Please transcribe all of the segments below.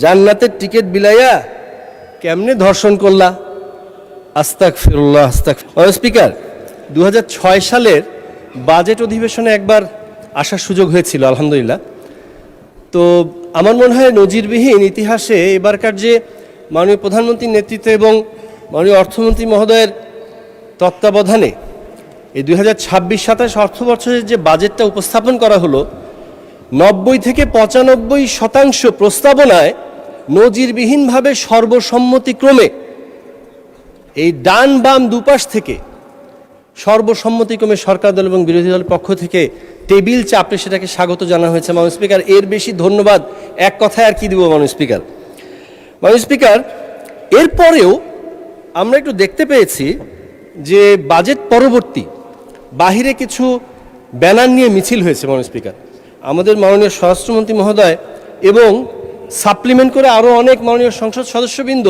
জান্নাতের টিকিট বিলাইয়া কেমনে ধর্ষণ করলা? আস্তাগফিরুল্লাহ আস্তাগফিরুল্লাহ। স্পিকার, 2006 সালের বাজেট অধিবেশনে একবার আসার সুযোগ হয়েছিল, আলহামদুলিল্লাহ। তো আমার মনে হয় নজিরবিহীন ইতিহাসে এবারকার যে মাননীয় প্রধানমন্ত্রীর নেতৃত্বে এবং মাননীয় অর্থমন্ত্রী মহোদয়ের তত্ত্বাবধানে এই 2026-27 অর্থবছরের যে বাজেটটা উপস্থাপন করা হলো, 90 থেকে 95% প্রস্তাবনায় নজিরবিহীনভাবে সর্বসম্মতিক্রমে এই ডান বাম দুপাশ থেকে সর্বসম্মতিক্রমে সরকার দল এবং বিরোধী দলের পক্ষ থেকে টেবিল চাপড়ে সেটাকে স্বাগত জানানো হয়েছে। মাননীয় স্পিকার, এর বেশি ধন্যবাদ এক কথায় আর কি দিব মাননীয় স্পিকার। মাননীয় স্পিকার, এরপরেও আমরা একটু দেখতে পেয়েছি যে বাজেট পরবর্তী বাহিরে কিছু ব্যানার নিয়ে মিছিল হয়েছে মাননীয় স্পিকার। আমাদের মাননীয় স্বরাষ্ট্রমন্ত্রী মহোদয় এবং সাপ্লিমেন্ট করে আরও অনেক মাননীয় সংসদ সদস্যবৃন্দ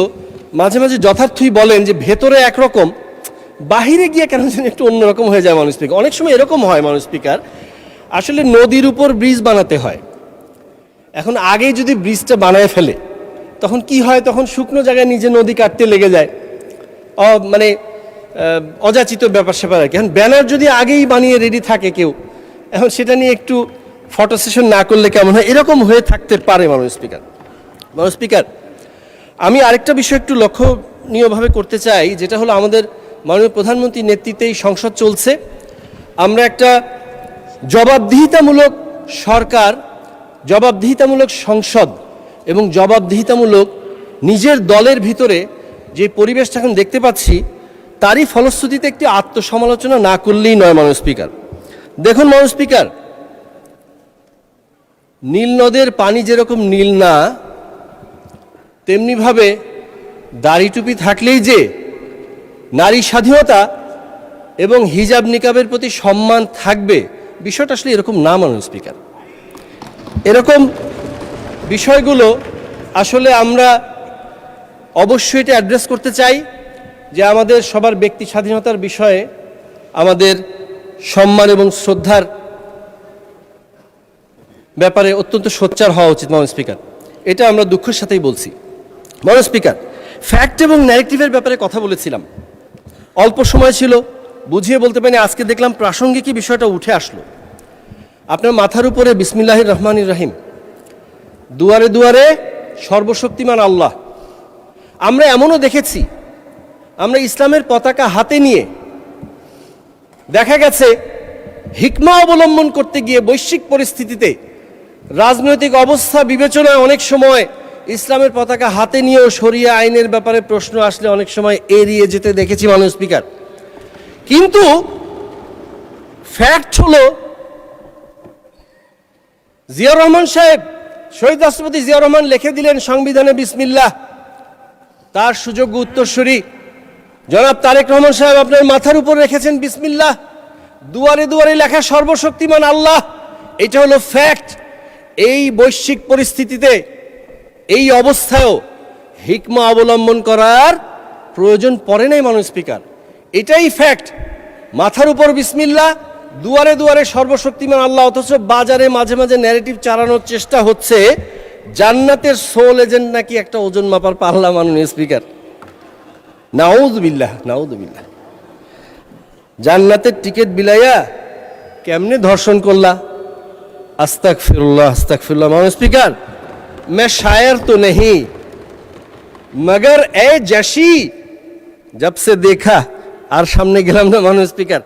মাঝে মাঝে যথার্থই বলেন যে ভেতরে একরকম, বাহিরে গিয়ে কেন যেন একটু অন্যরকম হয়ে যায় মাননীয় স্পিকার। অনেক সময় এরকম হয় মাননীয় স্পিকার, আসলে নদীর উপর ব্রিজ বানাতে হয়। এখন আগেই যদি ব্রিজটা বানায় ফেলে তখন কি হয়, তখন শুকনো জায়গায় নিজে নদী কাটতে লেগে যায়, মানে অযাচিত ব্যাপার স্যাপার আর কি। এখন ব্যানার যদি আগেই বানিয়ে রেডি থাকে কেউ, এখন সেটা নিয়ে একটু ফটো সেশন না করলে কেমন হয়, এরকম হয়ে থাকতে পারে মাননীয় স্পিকার। মাননীয় স্পিকার, আমি আরেকটা বিষয় একটু লক্ষণীয়ভাবে করতে চাই, যেটা হলো আমাদের মাননীয় প্রধানমন্ত্রীর নেতৃত্বেই সংসদ চলছে। আমরা একটা জবাবদিহিতামূলক সরকার, জবাবদিহিতামূলক সংসদ এবং জবাবদিহিতামূলক নিজের দলের ভিতরে যে পরিবেশটা এখন দেখতে পাচ্ছি, তারই ফলশ্রুতিতে একটি আত্মসমালোচনা না করলেই নয় মাননীয় স্পিকার। দেখুন মাননীয় স্পিকার, নীল নদের পানি যেরকম নীল না, তেমনিভাবে দাড়ি টুপি থাকলেই যে নারী স্বাধীনতা এবং হিজাব নিকাবের প্রতি সম্মান থাকবে, বিষয়টা আসলে এরকম না মাননীয় স্পিকার। এরকম বিষয়গুলো আসলে আমরা অবশ্যই এটা অ্যাড্রেস করতে চাই যে আমাদের সবার ব্যক্তি স্বাধীনতার বিষয়ে আমাদের সম্মান এবং শ্রদ্ধার ব্যাপারে অত্যন্ত সোচ্চার হওয়া উচিত মাননীয় স্পিকার। এটা আমরা দুঃখের সাথেই বলছি। মাননীয় স্পিকার, ফ্যাক্ট এবং ন্যারেটিভের ব্যাপারে কথা বলেছিলাম, অল্প সময় ছিল, বুঝিয়ে বলতে পারিনি। আজকে দেখলাম প্রাসঙ্গিকই বিষয়টা উঠে আসলো। আপনার মাথার উপরে বিসমিল্লাহির রহমানির রহিম, দুয়ারে দুয়ারে সর্বশক্তিমান আল্লাহ। আমরা এমনও দেখেছি, আমরা ইসলামের পতাকা হাতে নিয়ে দেখা গেছে হিকমা অবলম্বন করতে গিয়ে বৈশ্বিক পরিস্থিতিতে রাজনৈতিক অবস্থা বিবেচনায় অনেক সময় ইসলামের পতাকা হাতে নিয়েও শরিয়া আইনের ব্যাপারে প্রশ্ন আসলে অনেক সময় এড়িয়ে যেতে দেখেছি মাননীয় স্পিকার। কিন্তু ফ্যাক্ট হলো, জিয়াউর রহমান সাহেব, শহীদ রাষ্ট্রপতি জিয়াউর রহমান লিখে দিলেন সংবিধানে বিসমিল্লাহ। তার সুযোগ্য উত্তরসূরি জনাব তারেক রহমান সাহেব আপনার মাথার উপর রেখেছেন বিসমিল্লাহ। দুয়ারে দুয়ারে লেখা সর্বশক্তিমান আল্লাহ, এটা হলো ফ্যাক্ট। এই বৈশ্বিক পরিস্থিতিতে, এই অবস্থায়ও হিকমা অবলম্বন করার প্রয়োজন পড়ে নাই মাননীয় স্পিকার, এটাই ফ্যাক্ট। মাথার উপর বিসমিল্লাহ, দুয়ারে দুয়ারে সর্বশক্তিমান আল্লাহ, অথচ বাজারে মাঝে মাঝে ন্যারেটিভ চালানোর চেষ্টা হচ্ছে জান্নাতের সোল এজেন্ট নাকি একটা ওজন মাপার পাল্লা মাননীয় স্পিকার। নাউযুবিল্লাহ নাউযুবিল্লাহ। জান্নাতের টিকিট বিলাইয়া কেমনে ধর্ষণ করলা? আস্তাগফিরুল্লাহ আস্তাগফিরুল্লাহ। মাননীয় স্পিকার, मैं शायर तो नहीं मगर ए जशी जब से देखा, আর সামনে গেলাম না মাননীয় স্পিকার।